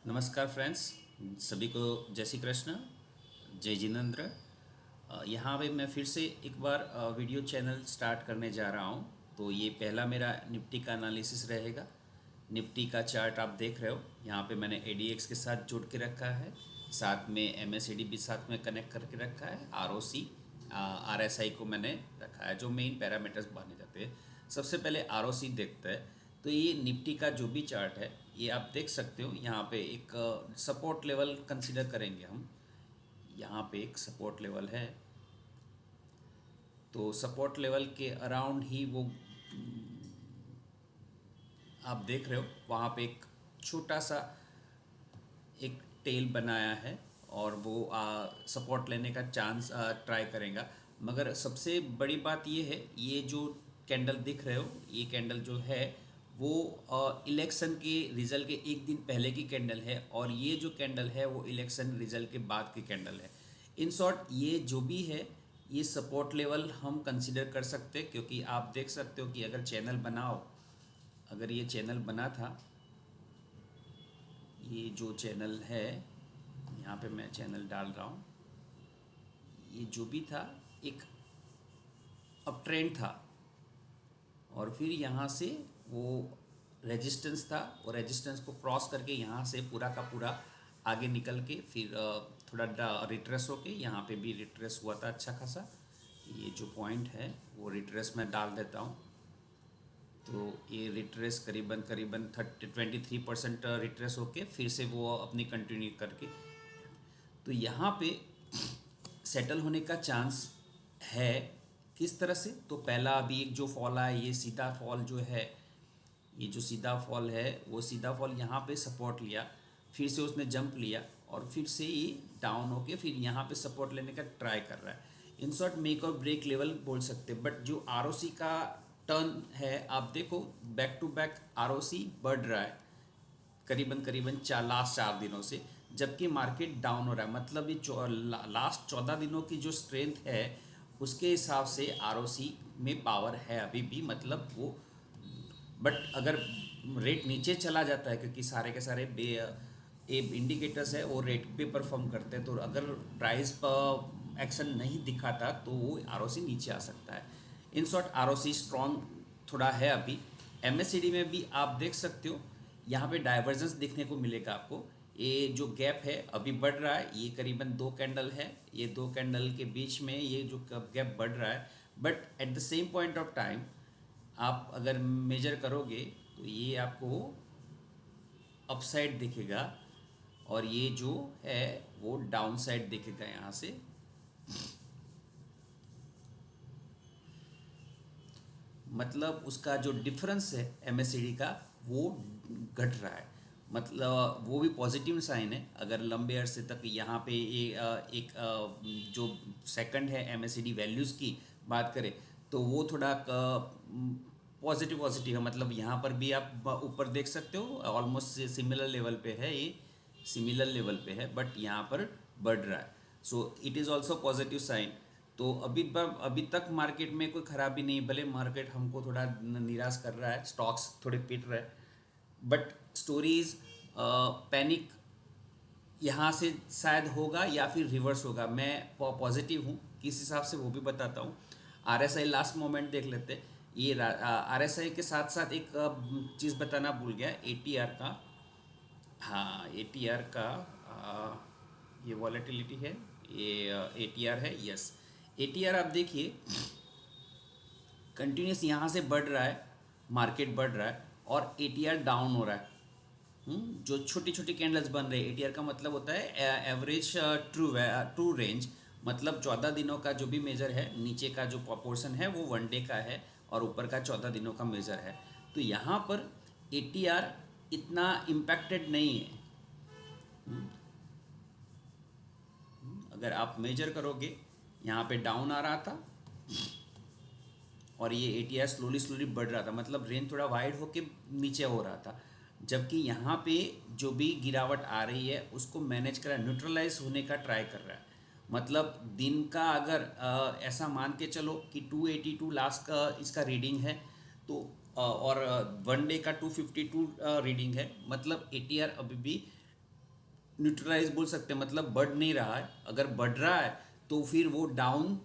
नमस्कार फ्रेंड्स, सभी को जय श्री कृष्ण, जय जिनेंद्र। यहाँ पे मैं फिर से एक बार वीडियो चैनल स्टार्ट करने जा रहा हूँ। तो ये पहला मेरा निफ्टी का एनालिसिस रहेगा। निफ्टी का चार्ट आप देख रहे हो, यहाँ पे मैंने एडीएक्स के साथ जोड़ के रखा है, साथ में एमएससीडी भी साथ में कनेक्ट करके रखा है, आरओसी आरएसआई को मैंने रखा है, जो मेन पैरामीटर्स माने जाते हैं। सबसे पहले आरओसी देखते हैं। तो ये निफ्टी का जो भी चार्ट है, ये आप देख सकते हो। यहाँ पे एक सपोर्ट लेवल कंसीडर करेंगे हम। यहाँ पे एक सपोर्ट लेवल है, तो सपोर्ट लेवल के अराउंड ही वो आप देख रहे हो, वहाँ पे एक छोटा सा एक टेल बनाया है और वो सपोर्ट लेने का चांस ट्राई करेगा। मगर सबसे बड़ी बात ये है, ये जो कैंडल दिख रहे हो, ये कैंडल जो है वो इलेक्शन के रिज़ल्ट के एक दिन पहले की कैंडल है, और ये जो कैंडल है वो इलेक्शन रिज़ल्ट के बाद की कैंडल है। इन शॉर्ट ये जो भी है, ये सपोर्ट लेवल हम कंसिडर कर सकते हैं, क्योंकि आप देख सकते हो कि अगर चैनल बनाओ, अगर ये चैनल बना था, ये जो चैनल है, यहाँ पे मैं चैनल डाल रहा हूँ, ये जो भी था एक अप ट्रेंड था, और फिर यहाँ से वो रेजिस्टेंस था, और रेजिस्टेंस को क्रॉस करके यहाँ से पूरा का पूरा आगे निकल के फिर थोड़ा रिट्रेस होके यहाँ पे भी रिट्रेस हुआ था अच्छा खासा। ये जो पॉइंट है वो रिट्रेस में डाल देता हूँ। तो ये रिट्रेस करीबन करीबन 23% रिट्रेस होके फिर से वो अपनी कंटिन्यू करके, तो यहाँ पे सेटल होने का चांस है। किस तरह से? तो पहला अभी एक जो फॉल आया, ये सीधा फॉल जो है, ये जो सीधा फॉल है, वो सीधा फॉल यहाँ पे सपोर्ट लिया, फिर से उसने जंप लिया, और फिर से ये डाउन होके फिर यहाँ पे सपोर्ट लेने का ट्राई कर रहा है। इन शॉर्ट मेक और ब्रेक लेवल बोल सकते हैं। बट जो आरओसी का टर्न है, आप देखो बैक टू बैक आरओसी बढ़ रहा है करीबन करीबन लास्ट 4 दिनों से, जबकि मार्केट डाउन हो रहा है। मतलब ये लास्ट 14 दिनों की जो स्ट्रेंथ है, उसके हिसाब से आरओसी में पावर है अभी भी, मतलब वो। बट अगर रेट नीचे चला जाता है, क्योंकि सारे के सारे इंडिकेटर्स है वो रेट पे परफॉर्म करते हैं, तो अगर प्राइस पर एक्शन नहीं दिखाता तो वो आरओसी नीचे आ सकता है। इन शॉर्ट आरओसी स्ट्रॉन्ग थोड़ा है अभी। एमएससीडी में भी आप देख सकते हो, यहाँ पे डाइवर्जेंस देखने को मिलेगा आपको। ये जो गैप है अभी बढ़ रहा है, ये करीबन 2 कैंडल है, ये 2 कैंडल के बीच में ये जो गैप बढ़ रहा है। But at the same point of time आप अगर मेजर करोगे तो ये आपको अपसाइड दिखेगा, और ये जो है वो डाउन साइड दिखेगा यहाँ से। मतलब उसका जो डिफरेंस है एमएससीडी का, वो घट रहा है। मतलब वो भी पॉजिटिव साइन है। अगर लंबे अरसे तक यहाँ पे ये एक जो सेकंड है एमएससीडी वैल्यूज़ की बात करें, तो वो थोड़ा पॉजिटिव पॉजिटिव है। मतलब यहाँ पर भी आप ऊपर देख सकते हो, ऑलमोस्ट सिमिलर लेवल पे है, ये सिमिलर लेवल पे है, बट यहाँ पर बढ़ रहा है। So it is also positive sign. तो अभी तक मार्केट में कोई खराबी नहीं, भले मार्केट हमको थोड़ा निराश कर रहा है, स्टॉक्स थोड़े पिट रहे हैं, बट स्टोरीज पैनिक यहाँ से शायद होगा या फिर रिवर्स होगा। मैं पॉजिटिव हूँ किस हिसाब से वो भी बताता हूँ। आरएसआई लास्ट मोमेंट देख लेते हैं। ये आरएसआई के साथ साथ एक चीज़ बताना भूल गया, एटीआर का। हाँ, एटीआर का ये वॉलेटिलिटी है, ये एटीआर है, यस। एटीआर आप देखिए कंटिन्यूस यहाँ से बढ़ रहा है, मार्केट बढ़ रहा है, और एटीआर डाउन हो रहा है। जो छोटी छोटी कैंडल्स बन रही है, एटीआर का मतलब होता है एवरेज ट्रू रेंज। मतलब 14 दिनों का जो भी मेजर है, नीचे का जो पोर्शन है वो 1 डे का है, और ऊपर का 14 दिनों का मेजर है। तो यहाँ पर एटीआर इतना इम्पैक्टेड नहीं है। अगर आप मेजर करोगे, यहाँ पे डाउन आ रहा था, और ये एटीआर स्लोली स्लोली बढ़ रहा था, मतलब रेंज थोड़ा वाइड होके नीचे हो रहा था। जबकि यहाँ पे जो भी गिरावट आ रही है उसको मैनेज करा, न्यूट्रलाइज होने का ट्राई कर रहा है। मतलब दिन का अगर ऐसा मान के चलो कि 282 लास्ट का इसका रीडिंग है, तो और 1 डे का 252 रीडिंग है, मतलब एटीआर अभी भी न्यूट्रलाइज बोल सकते हैं, मतलब बढ़ नहीं रहा है। अगर बढ़ रहा है तो फिर वो डाउन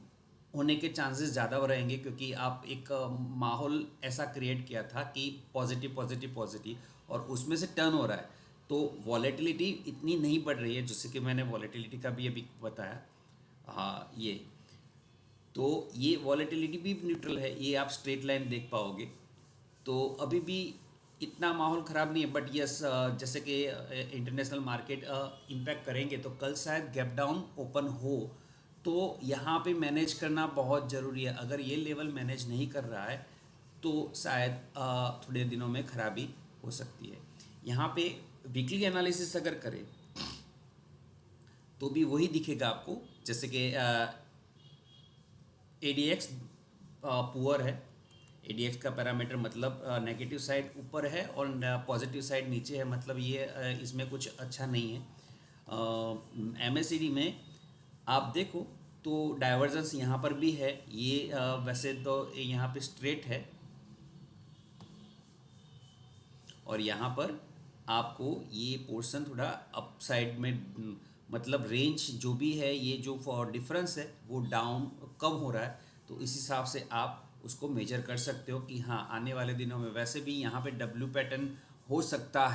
होने के चांसेस ज़्यादा रहेंगे, क्योंकि आप एक माहौल ऐसा क्रिएट किया था कि पॉजिटिव पॉजिटिव पॉजिटिव, और उसमें से टर्न हो रहा है। तो वॉलेटिलिटी इतनी नहीं बढ़ रही है, जैसे कि मैंने वॉलेटिलिटी का भी अभी बताया। हाँ, तो ये वॉलेटिलिटी भी न्यूट्रल है, ये आप स्ट्रेट लाइन देख पाओगे। तो अभी भी इतना माहौल ख़राब नहीं है, बट यस, जैसे कि इंटरनेशनल मार्केट इम्पैक्ट करेंगे, तो कल शायद गैप डाउन ओपन हो, तो यहाँ पे मैनेज करना बहुत ज़रूरी है। अगर ये लेवल मैनेज नहीं कर रहा है तो शायद थोड़े दिनों में खराबी हो सकती है। यहाँ पे वीकली एनालिसिस अगर करें तो भी वही दिखेगा आपको, जैसे कि एडीएक्स पुअर है। एडीएक्स का पैरामीटर मतलब नेगेटिव साइड ऊपर है और पॉजिटिव साइड नीचे है, मतलब ये इसमें कुछ अच्छा नहीं है। एमएससीडी में आप देखो तो डाइवर्जेंस यहाँ पर भी है, ये वैसे तो यहाँ पे स्ट्रेट है, और यहाँ पर आपको ये पोर्शन थोड़ा अप साइड में, मतलब रेंज जो भी है, ये जो डिफरेंस है वो डाउन कम हो रहा है। तो इस हिसाब से आप उसको मेजर कर सकते हो कि हाँ, आने वाले दिनों में वैसे भी यहाँ पे डब्ल्यू पैटर्न हो सकता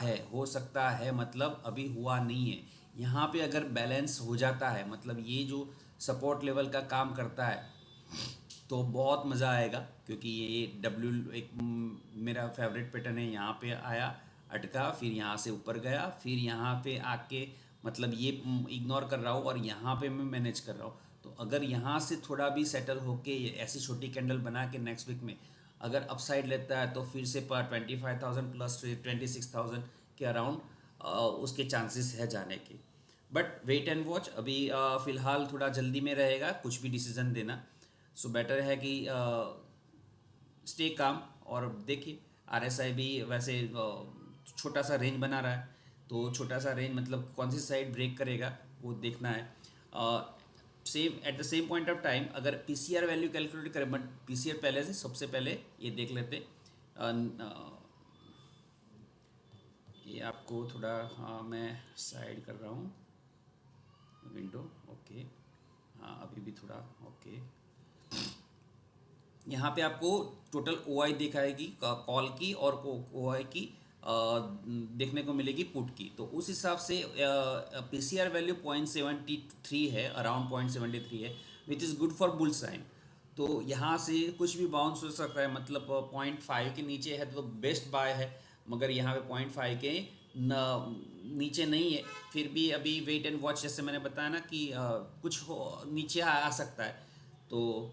है, मतलब अभी हुआ नहीं है। यहाँ पे अगर बैलेंस हो जाता है, मतलब ये जो सपोर्ट लेवल का काम करता है, तो बहुत मज़ा आएगा, क्योंकि ये डब्ल्यू एक मेरा फेवरेट पैटर्न है। यहाँ पे आया, अटका, फिर यहाँ से ऊपर गया, फिर यहाँ पे आके, मतलब ये इग्नोर कर रहा हूँ और यहाँ पे मैं मैनेज कर रहा हूँ। तो अगर यहाँ से थोड़ा भी सेटल होके ऐसी छोटी कैंडल बना के नेक्स्ट वीक में अगर अपसाइड लेता है, तो फिर से 25,000 प्लस 26,000 के अराउंड उसके चांसेस है जाने के। बट वेट एंड वॉच, अभी फ़िलहाल थोड़ा जल्दी में रहेगा कुछ भी डिसीज़न देना। सो बेटर है कि स्टे काम, और देखिए आरएसआई भी वैसे छोटा सा रेंज बना रहा है, तो छोटा सा रेंज मतलब कौन सी साइड ब्रेक करेगा वो देखना है। Same at the same point of time अगर पीसीआर वैल्यू कैलकुलेट करें, बट पीसीआर पहले से सबसे पहले ये देख लेते। ये आपको थोड़ा, हाँ मैं साइड कर रहा हूँ विंडो, ओके। हाँ, अभी भी थोड़ा ओके। यहाँ पे आपको टोटल ओआई दिखाएगी कॉल की, और ओआई की देखने को मिलेगी पुट की। तो उस हिसाब से पीसीआर वैल्यू 0.73 है, अराउंड 0.73 है, which is good for bull sign. तो यहाँ से कुछ भी बाउंस हो सकता है, मतलब 0.5 के नीचे है तो बेस्ट बाय है, मगर यहाँ पे 0.5 के नीचे नहीं है। फिर भी अभी वेट एंड वॉच, जैसे मैंने बताया ना कि कुछ नीचे आ सकता है, तो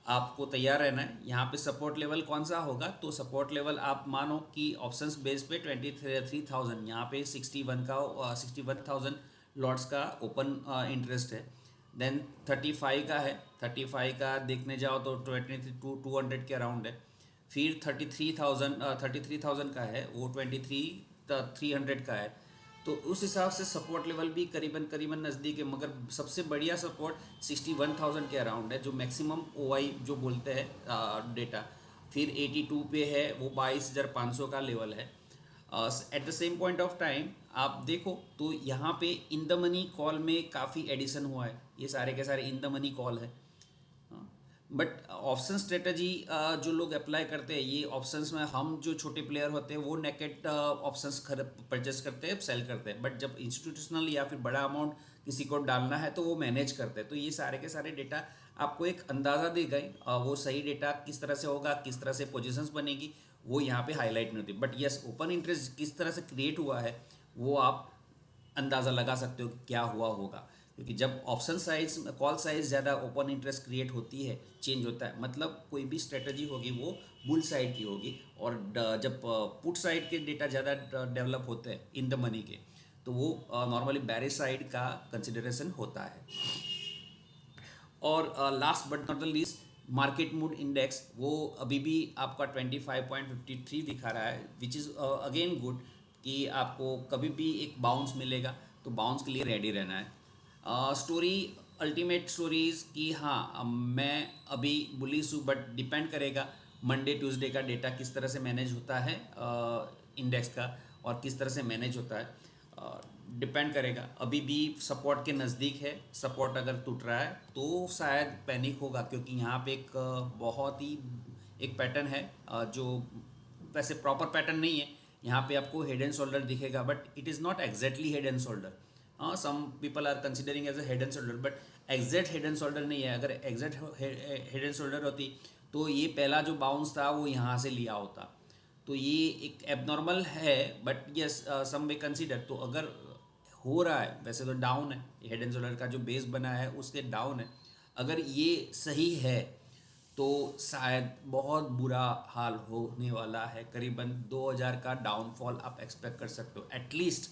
आपको तैयार रहना है। यहाँ पे सपोर्ट लेवल कौन सा होगा, तो सपोर्ट लेवल आप मानो कि ऑप्शंस बेस पे 23,000, यहाँ पे 61,000 लॉट्स का ओपन इंटरेस्ट है। देन 35 का है, 35 का देखने जाओ तो 200 के अराउंड है। फिर 33,000 का है, वो 300 का है। तो उस हिसाब से सपोर्ट लेवल भी करीबन करीबन नज़दीक है, मगर सबसे बढ़िया सपोर्ट 61,000 के अराउंड है, जो मैक्सिमम ओआई जो बोलते हैं डेटा। फिर 82 पे है, वो 22,500 का लेवल है। At the same point of time आप देखो तो यहाँ पे इन द मनी कॉल में काफ़ी एडिशन हुआ है, ये सारे के सारे इन द मनी कॉल है। बट ऑप्शन स्ट्रेटजी जो लोग अप्लाई करते हैं, ये ऑप्शंस में हम जो छोटे प्लेयर होते हैं वो नेकेट ऑप्शंस परचेस करते हैं, सेल करते हैं। बट जब इंस्टीट्यूशनल या फिर बड़ा अमाउंट किसी को डालना है तो वो मैनेज करते हैं। तो ये सारे के सारे डेटा आपको एक अंदाज़ा देगा, वो सही डेटा किस तरह से होगा, किस तरह से पोजिशंस बनेगी, वो यहाँ पे हाईलाइट नहीं होती। बट यस, ओपन इंटरेस्ट किस तरह से क्रिएट हुआ है वो आप अंदाज़ा लगा सकते हो कि क्या हुआ होगा, क्योंकि जब ऑप्शन साइज कॉल साइज ज़्यादा ओपन इंटरेस्ट क्रिएट होती है, चेंज होता है, मतलब कोई भी स्ट्रेटजी होगी वो बुल साइड की होगी। और जब पुट साइड के डेटा ज़्यादा डेवलप होते हैं इन द मनी के, तो वो नॉर्मली बैरिश साइड का कंसिडरेशन होता है। और last but not the least, market mood index, वो अभी भी आपका 25.53 दिखा रहा है, विच इज़ अगेन गुड, कि आपको कभी भी एक बाउंस मिलेगा तो बाउंस के लिए रेडी रहना है। स्टोरी अल्टीमेट स्टोरीज की, हाँ मैं अभी बुलिश हूँ, बट डिपेंड करेगा मंडे ट्यूसडे का डेटा किस तरह से मैनेज होता है इंडेक्स का, और किस तरह से मैनेज होता है। डिपेंड करेगा। अभी भी सपोर्ट के नज़दीक है, सपोर्ट अगर टूट रहा है तो शायद पैनिक होगा, क्योंकि यहाँ पे एक बहुत ही एक पैटर्न है जो वैसे प्रॉपर पैटर्न नहीं है। यहाँ पे आपको हेड एंड शोल्डर दिखेगा, but it is not exactly head and shoulder. हाँ, some people are considering as a head and shoulder, but exact head and shoulder नहीं है। अगर एग्जैक्ट हेड एंड शोल्डर होती तो ये पहला जो बाउंस था वो यहाँ से लिया होता। तो ये एक एबनॉर्मल है, but yes some way consider. तो अगर हो रहा है, वैसे तो डाउन है, हेड एंड शोल्डर का जो बेस बना है उसके डाउन है, अगर ये सही है तो शायद बहुत बुरा हाल होने वाला है। करीबन 2000 का डाउनफॉल आप एक्सपेक्ट कर सकते हो एटलीस्ट।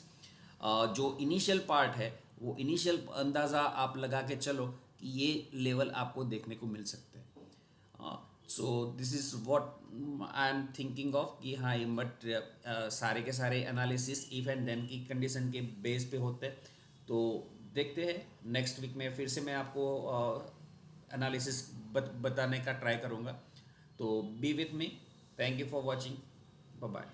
जो इनिशियल पार्ट है वो इनिशियल अंदाज़ा आप लगा के चलो कि ये लेवल आपको देखने को मिल सकते हैं। So this is what I am thinking of कि हाँ, ये बट सारे के सारे एनालिसिस इफ़ एंड देन की कंडीशन के बेस पे होते हैं। तो देखते हैं नेक्स्ट वीक में फिर से मैं आपको एनालिसिस बताने का ट्राई करूँगा। तो be with me, thank you for watching, bye bye.